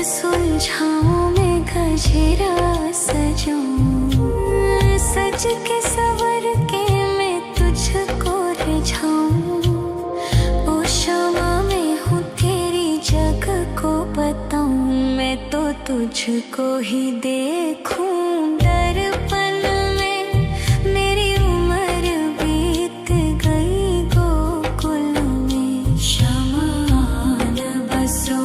सुलझाऊं मैं गजरा सजाऊं, सज के सवर के मैं तुझको रिझाऊं। ओ शमा मैं हूँ तेरी जग को बताऊं, मैं तो तुझको ही देखूं दर्पण में। मेरी उम्र बीत गई गोकुल में, शमा न बसो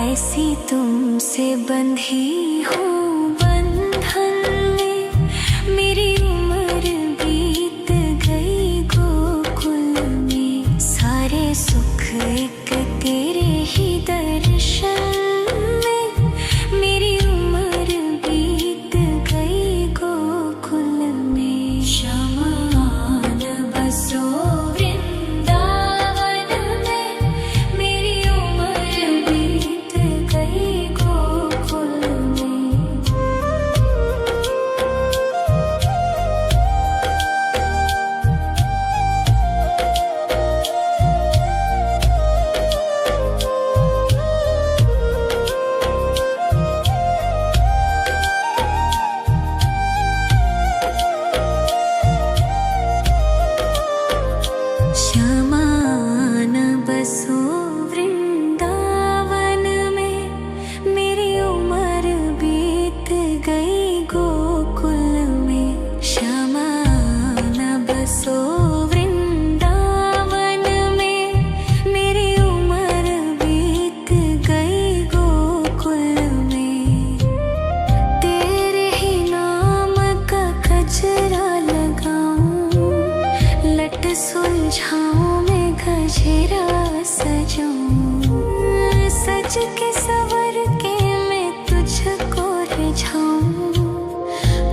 ऐसी तुमसे बंधी हूँ बंधन में, मेरी उम्र बीत गई गोकुल में। सारे सुख एक तेरे ही दर्शन में, मेरी उम्र बीत गई गोकुल में। शमा न बसो वृंदावन में, मेरी उम्र बीत गई गोकुल में। शमा न बसो वृंदावन में, मेरी उम्र बीत गई गोकुल में। तेरे ही नाम का गजरा लगाऊं, लट सुलझाऊं मैं गजरा सजाऊं। सज के सवर के मैं तुझको रिझाऊं।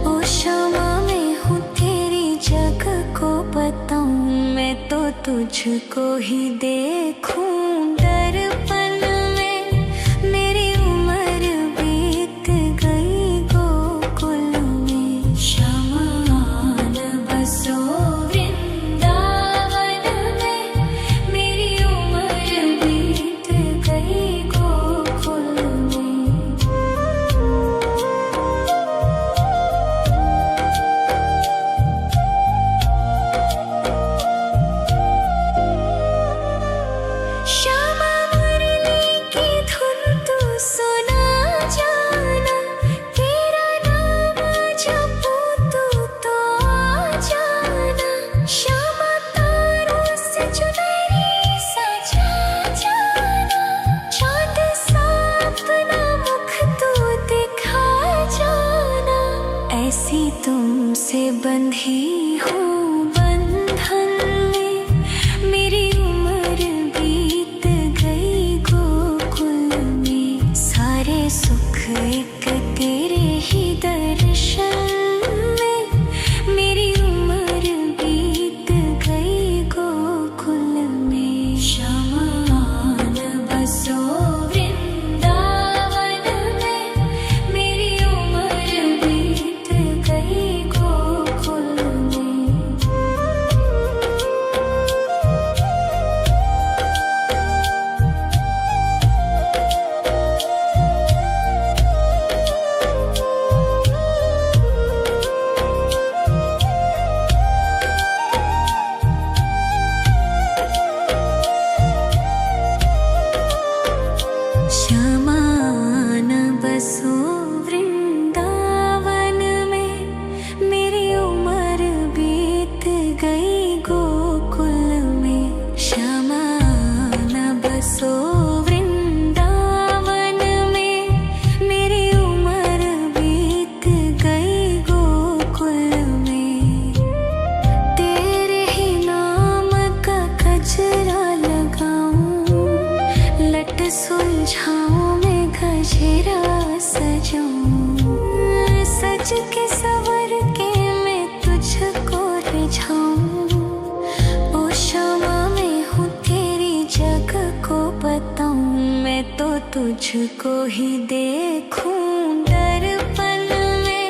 ओ शमा मैं हूँ तेरी जग को बताऊं, मैं तो तुझको ही देखूं दर्पण में। मेरी उम्र बीत गई गोकुल में, शमा न बसो श्यामा मुरली तुझको ही देखूं दर्पण में।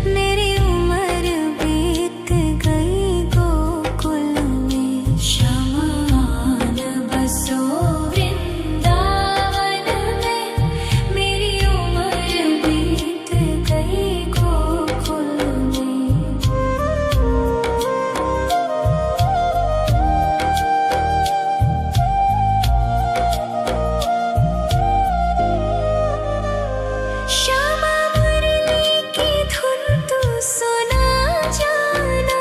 मेरी उम्र बीत गई गोकुल में। शमान बसो वृंदावन में। मेरी उम्र बीत गई गोकुल में। श्यामा मुरली की धुन तू सुना जाना।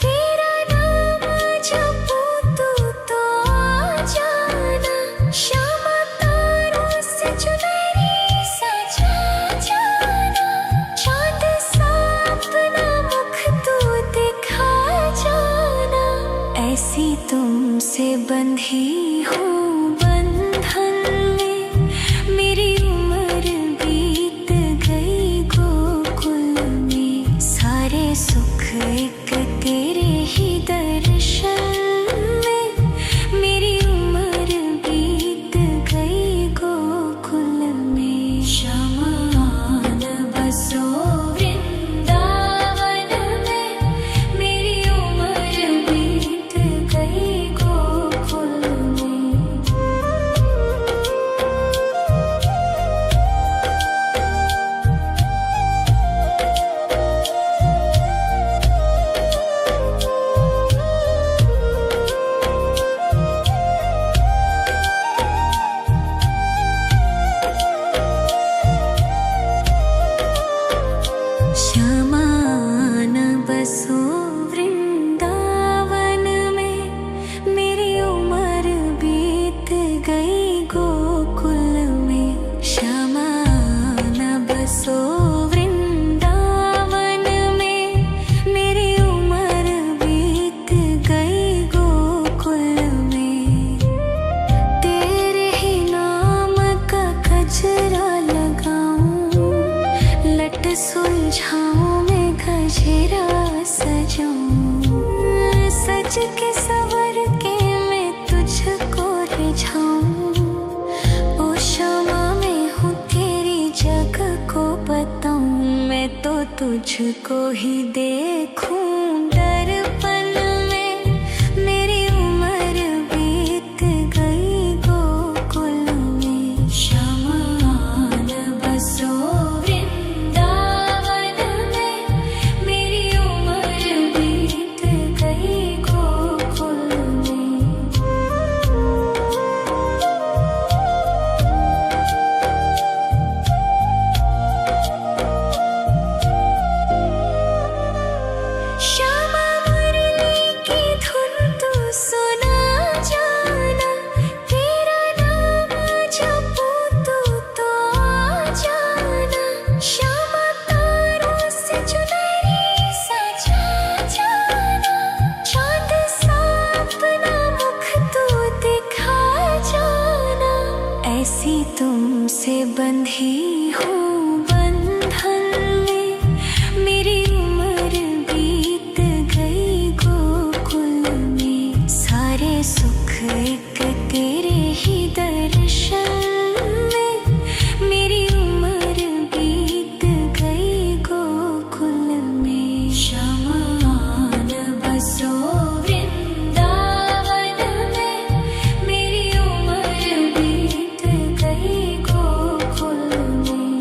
तेरा नाम जपूं तू तो आ जाना। श्यामा तारों से चुनरी सजा जाना। चांद सा अपना मुख तू दिखा जाना। ऐसी तुमसे बंधी हूँ बंधन में। मेरी उम्र बीत गई गोकुल में। सारे सुख एक तेरे ही दर्शन में। मेरी उम्र बीत गई गोकुल में। शमान बसो वृंदावन में। मेरी उम्र बीत गई गोकुल में। श्यामान बसो वृंदावन में। मेरी उम्र बीत गई गोकुल में। श्यामान बसो वृंदावन में। मेरी उम्र बीत गई गोकुल में। तेरे ही नाम का गजरा लगाऊं। लट सुलझाऊं मैं गजरा सजाऊं। सज के सवर के मैं तुझको रिझाऊं। ओ क्षमा मैं हूँ तेरी जग को बताऊं। मैं तो तुझको ही देखूं दर्पण में। मेरी उम्र बीत गई गोकुल में। शमान बसो वृंदावन में। मेरी उम्र बीत गई गोकुल में। श्यामा मुरली की धुन तू सुना जाना। तेरा नाम जपूं तू तो आ जाना। श्यामा तारों से चुनरी सजा जाना। चांद सा अपना मुख तू दिखा जाना। ऐसी तुमसे बंधी हूँ बंधन में। मेरी उम्र बीत गई गोकुल में। सारे सुख एक तेरे ही दर्शन में। मेरी उम्र बीत गई गोकुल में। शमान बसो वृंदावन में। मेरी उम्र बीत गई गोकुल में।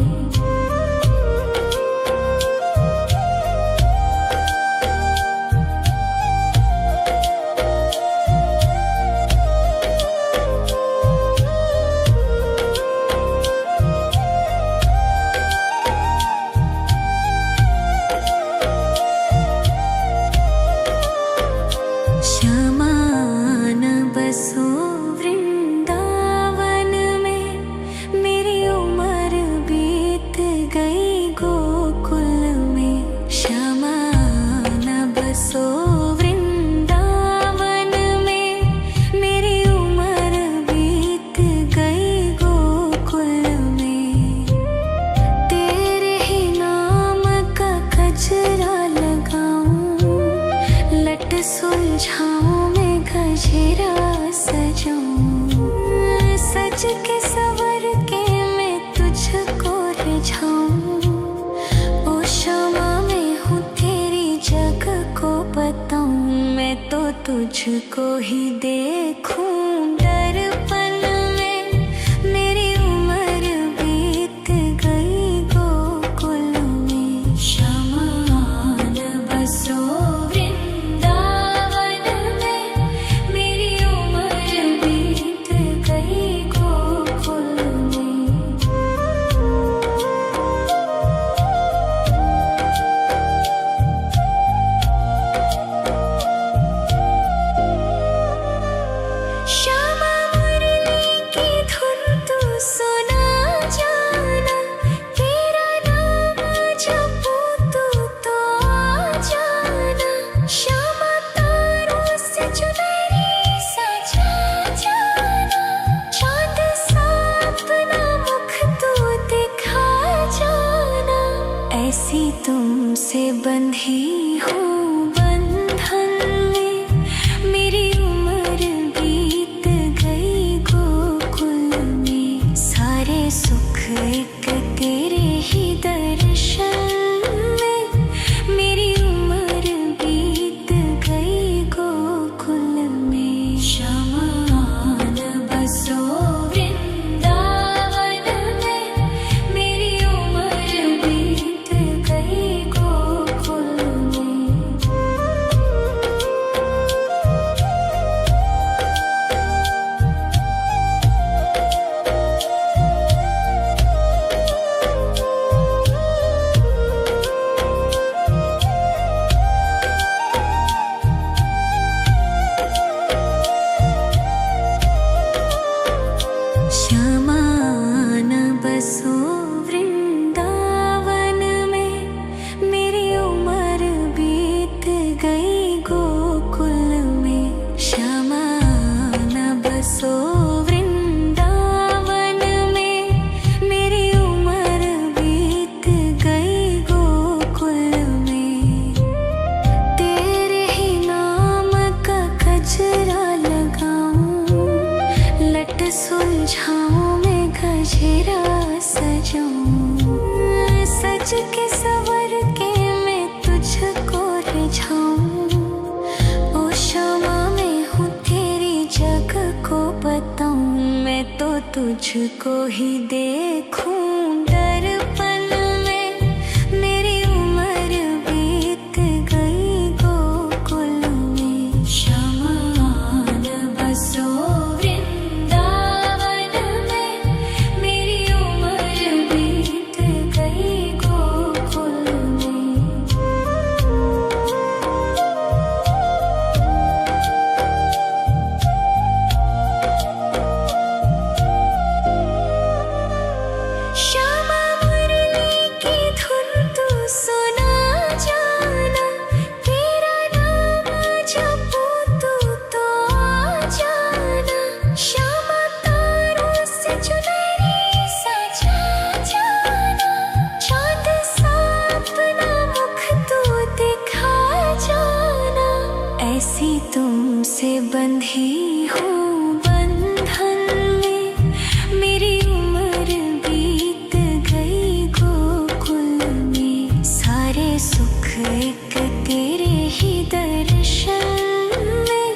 श्यामान बसो वृंदावन में। मेरी उम्र बीत गई गोकुल में। श्यामान बसो वृंदावन में। मेरी उम्र बीत गई गोकुल में। तेरे ही नाम का गजरा लगाऊं। लट सुलझाऊं मैं गजरा सजाऊं। सज के सवर के तुझको ही देखूं दर्पण में। मेरी उम्र बीत गई गोकुल में, शमान बसो वृंदावन में। मेरी उम्र बीत गई गोकुल में। श्यामा मुरली की धुन तू सुना जाना, तेरा नाम जपूं तू तो आ जाना। श्यामा तारों से चुनरी सजा जाना, चांद सा अपना मुख तू दिखा जाना। ऐसी तुमसे बंधी हूँ बंधन में, मेरी उम्र बीत गई गोकुल में। सारे सुख एक तेरे ही दर्शन में, मेरी उम्र बीत गई गोकुल में। शमान बसो वृंदावन में, मेरी उम्र बीत गई गोकुल में। श्यामान बसो वृंदावन में, मेरी उम्र बीत गई गोकुल में। श्यामान बसो वृंदावन में, मेरी उम्र बीत गई गोकुल में। तेरे ही नाम का गजरा लगाऊं, लट सुलझाऊं मैं गजरा सजाऊं। सज के सवर के मैं तुझको रिझाऊं। ओ श्यामा मैं हूँ तेरी जग को बताऊं, मैं तो तुझको ही देखूं दर्पण में। मेरी उम्र बीत गई गोकुल में। शमान बसो वृंदावन में, मेरी उम्र बीत गई गोकुल में। श्यामा मुरली की धुन तू सुना जाना, तेरा नाम जपूं तू तो आ जाना। श्यामा तारों से चुनरी सजा जाना, चांद सा अपना मुख तू दिखा जाना। ऐसी तुमसे बंधी हूँ बंधन में, मेरी उम्र बीत गई गोकुल में। सारे सुख एक तेरे ही दर्शन में,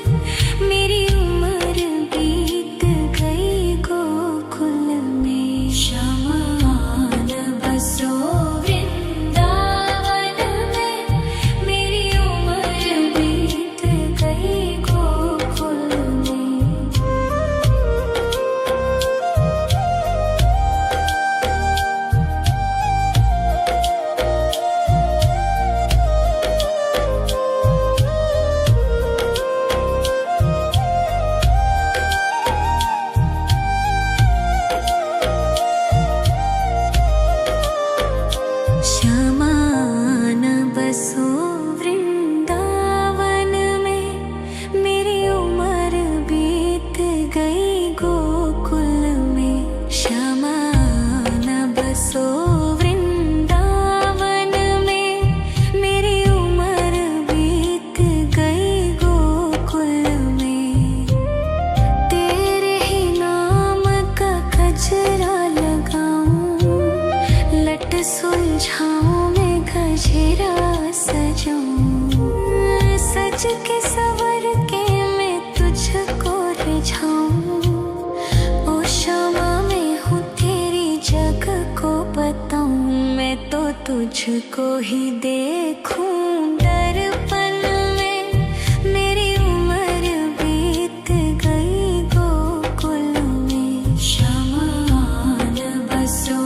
मेरी उम्र बीत गई गोकुल में। शमान बसो वृंदावन में, मेरी उम्र बीत गई गोकुल में। श्यामान बसो वृंदावन में, मेरी उम्र बीत गई गोकुल में। श्यामान बसो वृंदावन में, मेरी उम्र बीत गई गोकुल में। तेरे ही नाम का गजरा लगाऊं, लट सुलझाऊं मैं गजरा सजाऊं। सज के सवर के सुलझाऊं। ओ क्षमा मैं हूँ तेरी जग को बताऊं, मैं तो तुझको ही देखूं। दर्पण में मेरी उम्र बीत गई गोकुल में, शमान बसो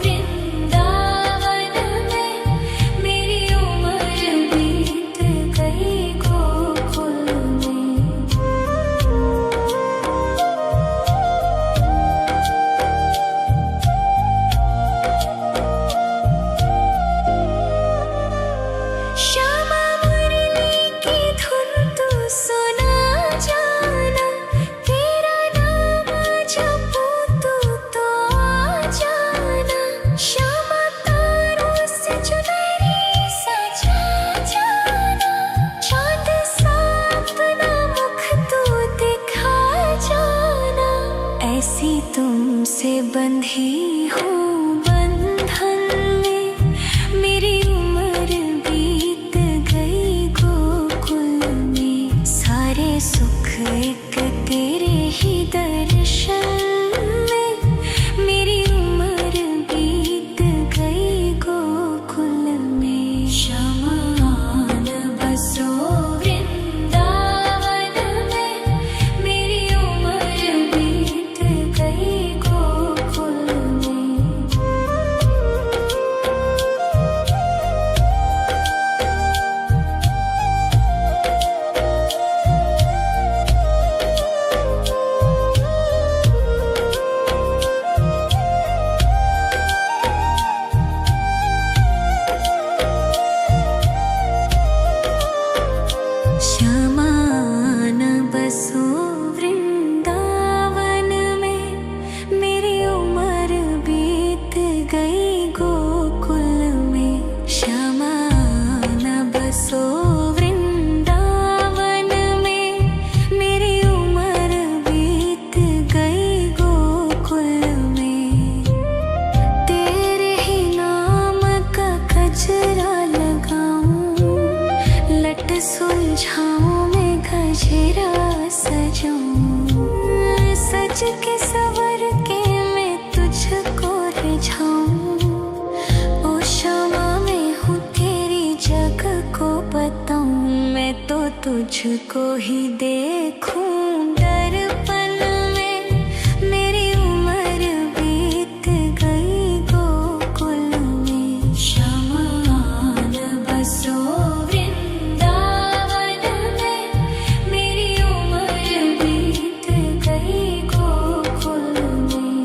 वृंदावन में, मेरी उम्र बीत गई गोकुल में। श्यामा मुरली की धुन तू सुना जाना, तेरा नाम जपूं तू तो आ जाना। श्यामा तारों से चुनरी सजा जाना, चाँद सा अपना मुख तू दिखा जाना। ऐसी तुमसे बंधी हूँ बंधन में, मेरी उम्र बीत गई गोकुल में। सारे सुख एक तेरे ही दर्शन में, मेरी उम्र बीत गई गोकुल में। शमान बसो वृंदावन में, मेरी उम्र बीत गई गोकुल में। शमान बसो वृंदावन में, मेरी उम्र बीत गई गोकुल में। शमान बसो वृंदावन में, मेरी उम्र बीत गई गोकुल में। तेरे ही नाम का गजरा लगाऊं, लट सुलझाऊं मैं गजरा सजाऊं। सज के सवर के मैं तुझको रिझाऊं। ओ क्षमा मैं हूँ तेरी जग को बताऊं, मैं तो तुझको ही देखूं। दर्पण में मेरी उम्र बीत गई गोकुल में। शमान बसो वृंदावन में, मेरी उम्र बीत गई गोकुल में।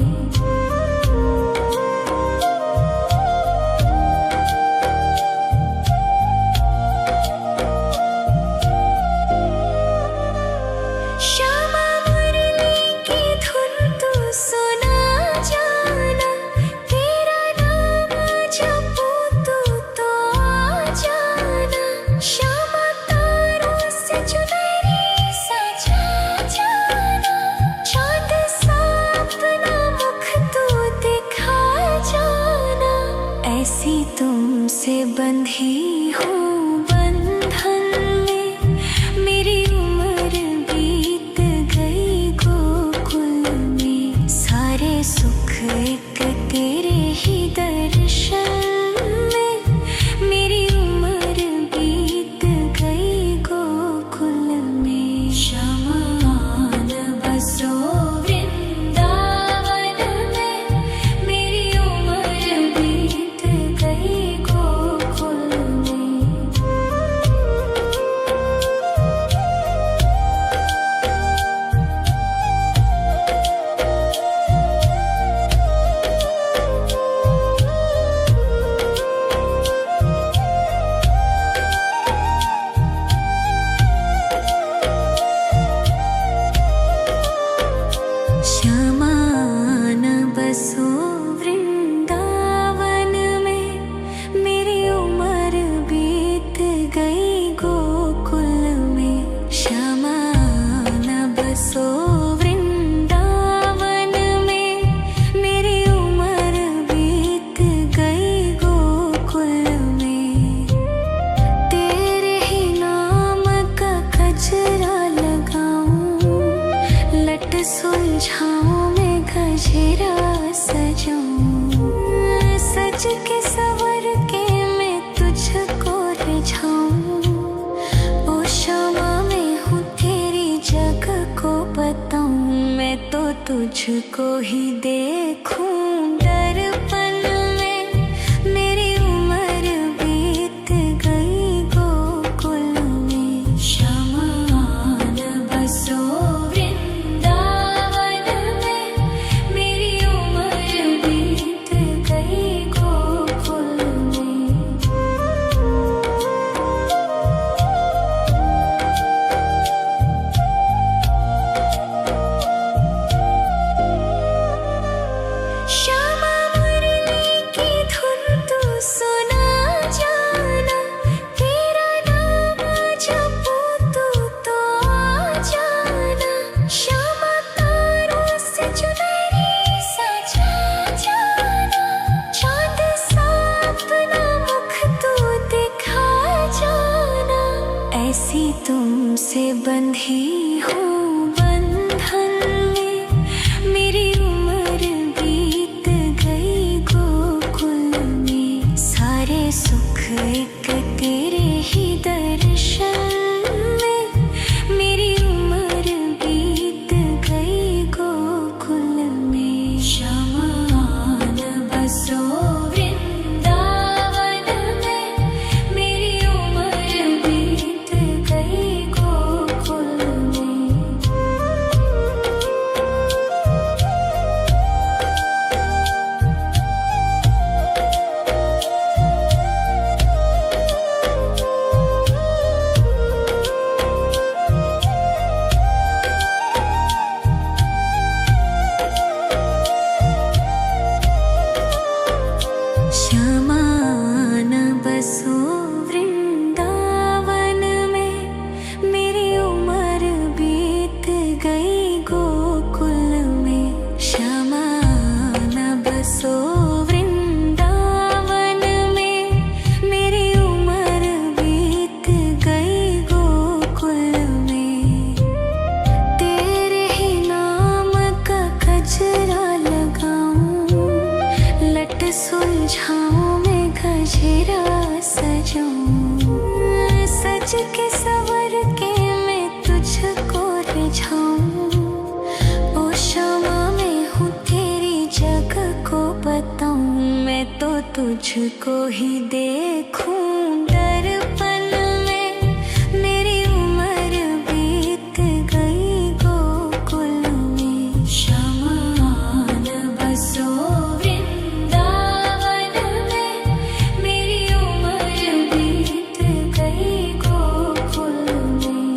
लट सुलझाऊं मैं गजरा सजाऊं, सज के सवर के मैं तुझको रिझाऊं। ओ शामा मैं हूँ तेरी जग को बताऊं, मैं तो तुझको ही देखूं दर्पण में। मेरी उम्र बीत गई गोकुल में, श्यामा आन बसो वृंदावन में। मेरी उम्र बीत गई गोकुल में। श्यामा मुरली की धुन तू सुना जाना, तेरा नाम जपूं तो आ जाना। श्यामा तारों से चुनरी सजा जाना, चांद सा अपना मुख तू दिखा जाना। ऐसी तुमसे बंधी हूँ बंधन में, मेरी उम्र बीत गई गोकुल में। सारे सुख एक तेरे ही दर्शन में, मेरी उम्र बीत गई गोकुल में। श्यामा आन बसो वृंदावन में, मेरी उम्र बीत गई गोकुल में। श्यामा आन बसो वृंदावन में, मेरी उम्र बीत गई गोकुल में। श्यामा आन बसो वृंदावन में, मेरी उम्र बीत गई गोकुल में। तेरे ही नाम का गजरा लगाऊं, लट सुलझाऊं मैं गजरा सजाऊं, सज के सवर के मैं तुझको रिझाऊं। ओ शामा मैं हूँ तेरी जग को बताऊं, मैं तो तुझको ही देखूं दर्पण में। मेरी उम्र बीत गई गोकुल में, श्यामा आन बसो वृंदावन में। मेरी उम्र बीत गई गोकुल में।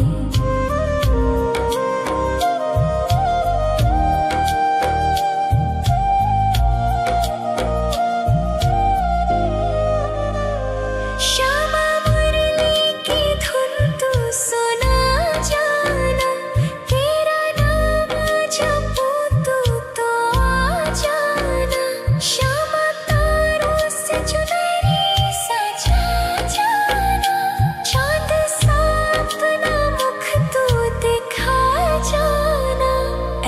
श्यामा मुरली की धुन तू सुना जाना, तेरा नाम जपूं तो आ जाना। श्यामा तारों से चुनरी सजा जाना, चांद सा अपना मुख तू दिखा जाना।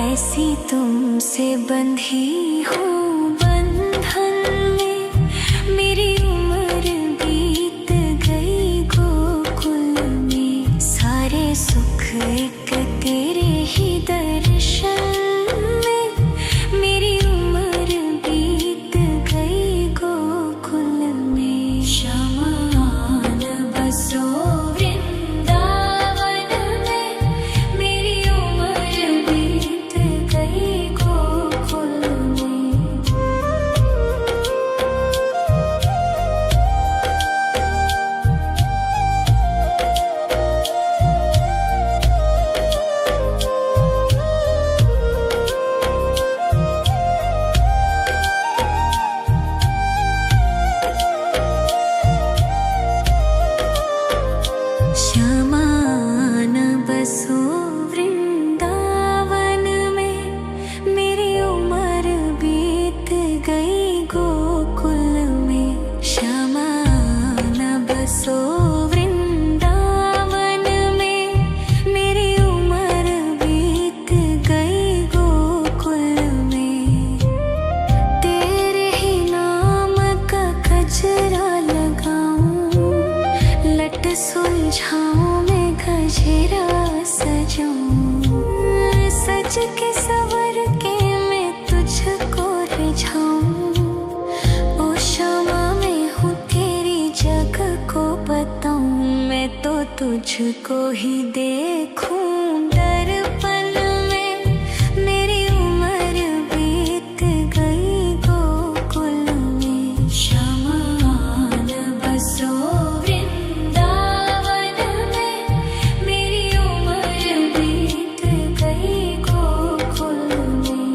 ऐसी तुमसे बंधी हूँ बंधन में, मेरी उम्र बीत गई गोकुल में। सारे सुख एक तेरे ही दर्शन में, मेरी उम्र बीत गई गोकुल में। श्यामा आन बसो वृंदावन में, मेरी उम्र बीत गई गोकुल में। तुझको ही देखूं दर्पण में। मेरी उम्र बीत गई गोकुल में। शमान बसो वृंदावन में। मेरी उम्र बीत गई गोकुल में।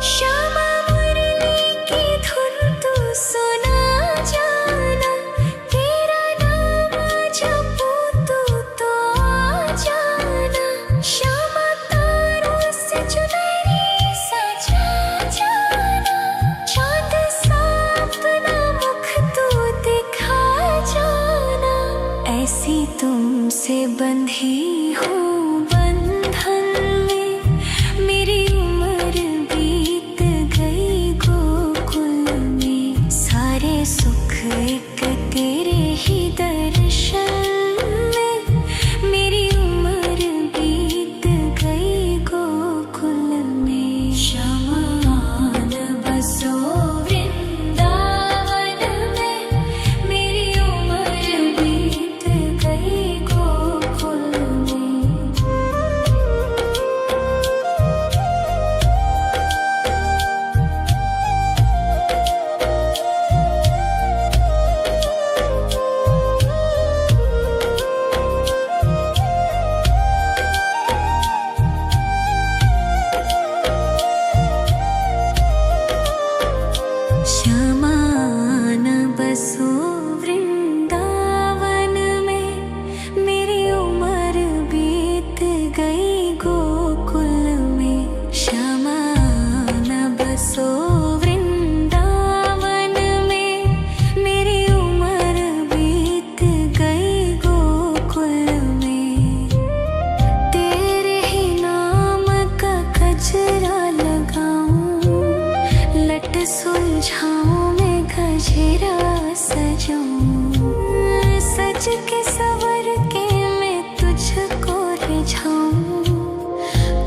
श्यामा मुरली की धुन तू सुना जाना। तेरा नाम जपूं तू तो आ जाना। श्यामा तारों से चुनरी सजा जाना। चांद सा अपना मुख तू दिखा जाना। ऐसी तुमसे बंधी हूँ बंधन में। मेरी उम्र बीत गई गोकुल में। सारे सुख एक तेरे ही दर्शन में। मेरी उम्र बीत गई गोकुल में। शमान बसो वृंदावन में। मेरी उम्र बीत गई गोकुल में। श्यामान बसो वृंदावन में। मेरी उम्र बीत गई गोकुल में। श्यामान बसो वृंदावन में। मेरी उम्र बीत गई गोकुल में। तेरे ही नाम का गजरा लगाऊं। लट सुलझाऊं मैं गजरा सजाऊं। सज के सवर के मैं तुझको रिझाऊं।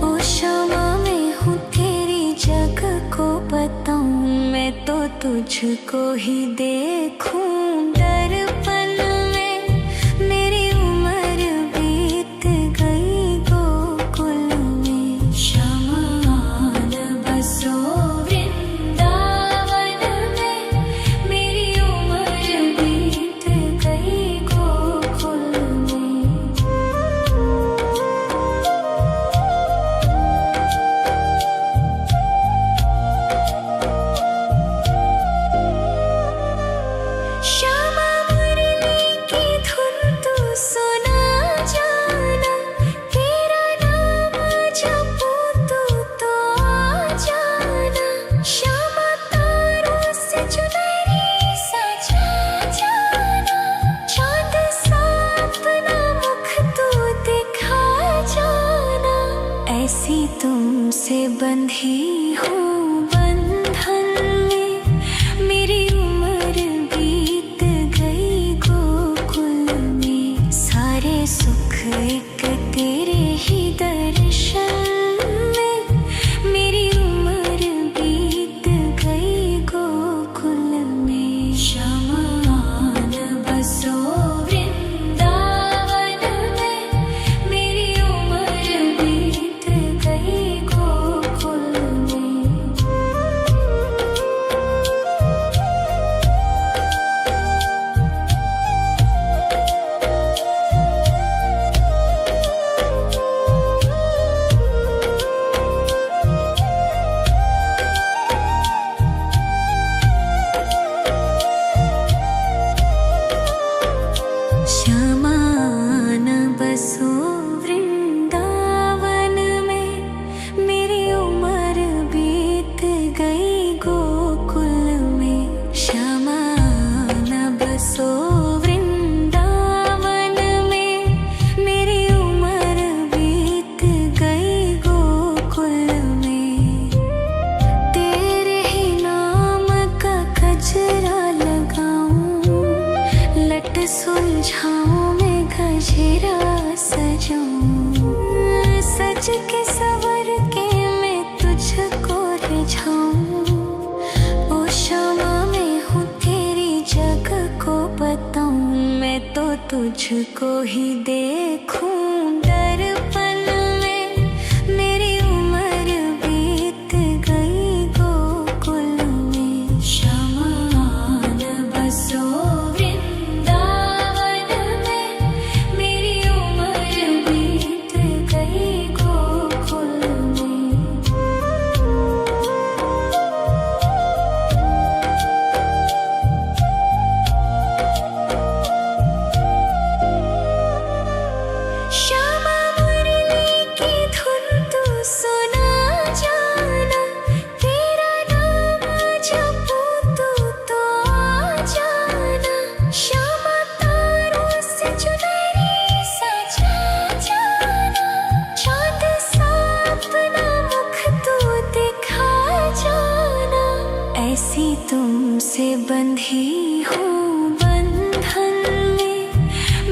ओ श्यामा मैं हूँ तेरी जग को बताऊं। मैं तो तुझको ही देखूं दर्पण में। मेरी उम्र बीत गई गोकुल में। शमान बसो वृंदावन में। मेरी उम्र बीत गई गोकुल में। श्यामा मुरली की धुन तू सुना जाना। तेरा नाम जपूं तू तो आ जाना। श्यामा तारों से चुनरी सजा जाना। चांद सा अपना मुख तू दिखा जाना। ऐसी तुमसे बंधी हूँ बंधन में। मेरी उम्र बीत गई गोकुल में। सारे सुख एक तेरे ही दर्शन में। मेरी उम्र बीत गई गोकुल में। शमान बसो वृंदावन में। मेरी उम्र बीत गई गोकुल में। श्यामान बसो वृंदावन में। मेरी उम्र बीत गई गोकुल में। श्यामान बसो वृंदावन में। मेरी उम्र बीत गई गोकुल में। तेरे ही नाम का गजरा लगाऊं। लट सुलझाऊं मैं गजरा सजाऊं। सज के सवर के तुझको ही देखूं दर्पण में। मेरी उम्र बीत गई गोकुल में। शमान बसो वृंदावन में। मेरी उम्र बीत गई गोकुल में। श्यामा मुरली की धुन तू सुना जाना। तेरा नाम जपूं तू तो आ जाना। श्यामा तारों से चुनरी सजा जाना। चाँद सा अपना मुख तू दिखा जाना। ऐसी तुमसे बंधी हूँ बंधन में।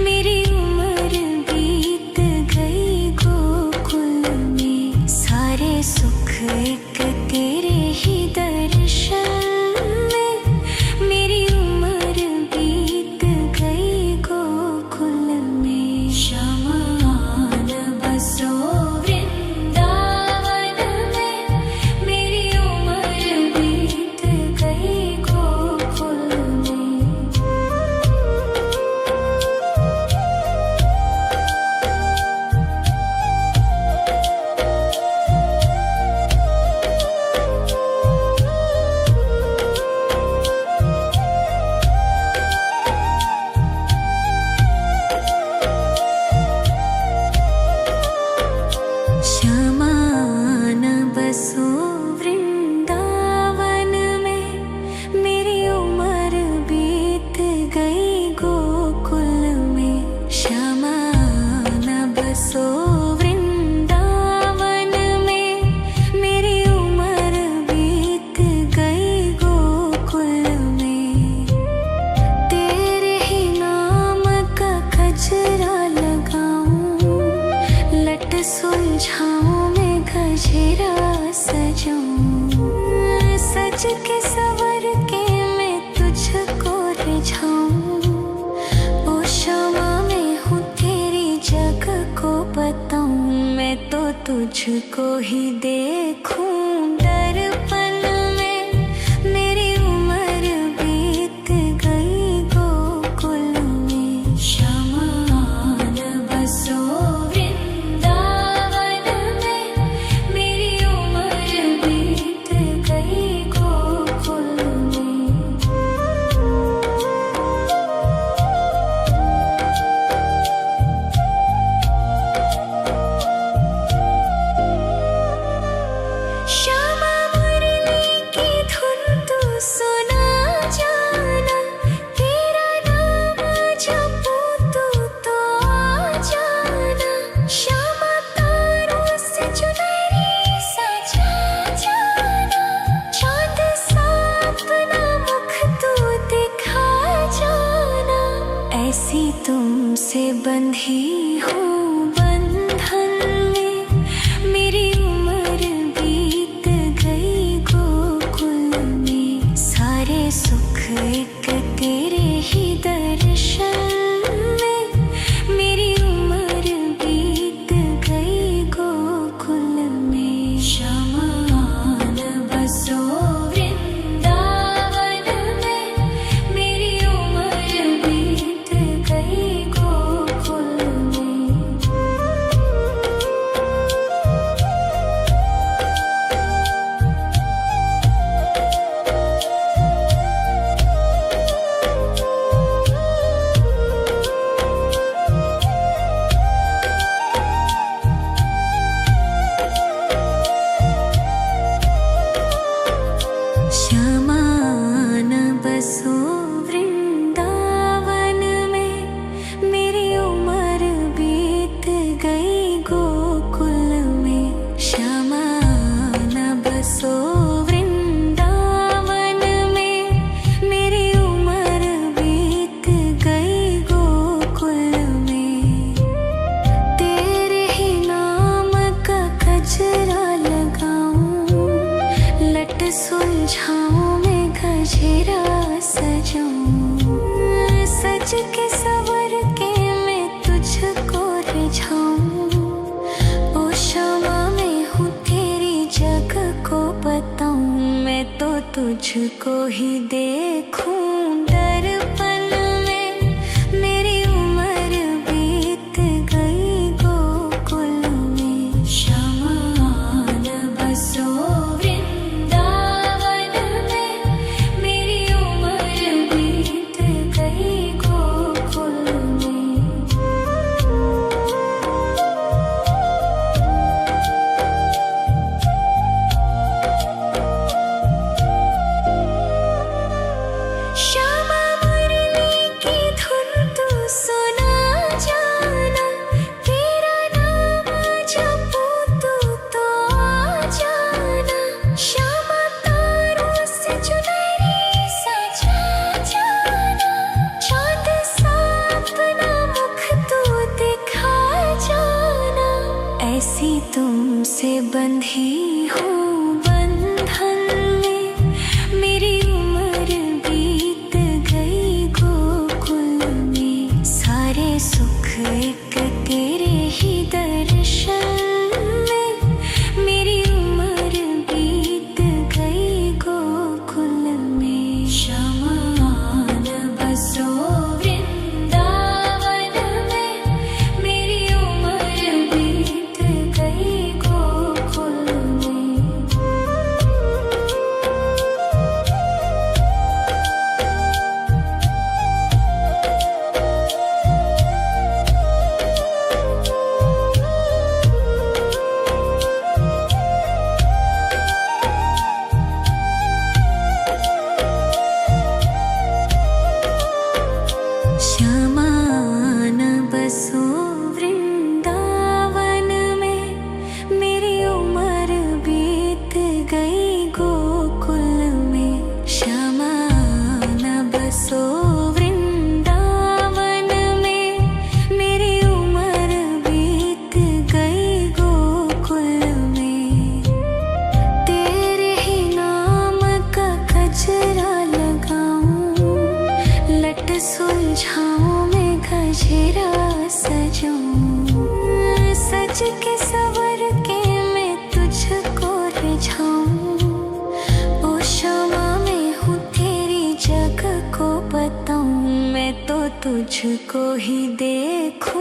मेरी उम्र बीत गई गोकुल में। सारे सुख एक तेरे ही दर्शन में। मेरी उम्र बीत गई गोकुल में। शमान बसो वृंदावन में। मेरी उम्र बीत गई गोकुल में। शमान बसो वृंदावन में। मेरी उम्र बीत गई गोकुल में। शमान बसो वृंदावन में। मेरी उम्र बीत गई गोकुल में। तेरे ही नाम का गजरा लगाऊं। लट सुलझाऊं मैं गजरा सजाऊं। सज के सवर के मैं तुझको रिझाऊं। ओ क्षमा मैं हूँ तेरी जग को बताऊं। मैं तो तुझको ही देखूं दर्पण में। मेरी उम्र बीत गई गोकुल में। शमान बसो वृंदावन में। मेरी उम्र बीत गई गोकुल में। श्यामा मुरली की धुन तू सुना जाना। तेरा नाम जपूं तू तो आ जाना। श्यामा तारों से चुनरी सजा जाना। चाँद सा अपना मुख तू दिखा जाना। ऐसी तुमसे बंधी हूँ बंधन में। मेरी उम्र बीत गई गोकुल में। सारे सुख एक तेरे ही दर्शन में। मेरी उम्र बीत गई गोकुल में। शमान बसो वृंदावन में। मेरी उम्र बीत गई गोकुल में। शमान बसो वृंदावन में। मेरी उम्र बीत गई गोकुल में। शमान बसो वृंदावन में। मेरी उम्र बीत गई गोकुल में। तेरे ही नाम का गजरा लगाऊं। लट सुलझाऊं मैं गजरा सजाऊं। सज के सवर के तुझको ही देखूं दर्पण में। मेरी उम्र बीत गई गोकुल में। शमान बसो वृंदावन में। मेरी उम्र बीत गई गोकुल में। श्यामा मुरली की धुन तू सुना जाना। तेरा नाम जपूं तो आ जाना। श्यामा तारों से चुनरी सजा जाना। चाँद सा अपना मुख तू दिखा जाना। ऐसी तुमसे बंधी हूँ बंधन में। मेरी उम्र बीत गई गोकुल में। सारे सुख एक तेरे ही दर्शन में। मेरी उम्र बीत गई गोकुल में। शमान बसो वृंदावन में। मेरी उम्र बीत गई गोकुल में। श्यामान बसो वृंदावन में। मेरी उम्र बीत गई गोकुल में। श्यामान बसो वृंदावन में। मेरी उम्र बीत गई गोकुल में। तेरे ही नाम का गजरा लगाऊं। लट सुलझाऊं मैं गजरा सजाऊं। सज के सवर के मैं तुझको रिझाऊं। ओ श्यामा मैं हूँ तेरी जग को बताऊं। मैं तो तुझको ही देखूं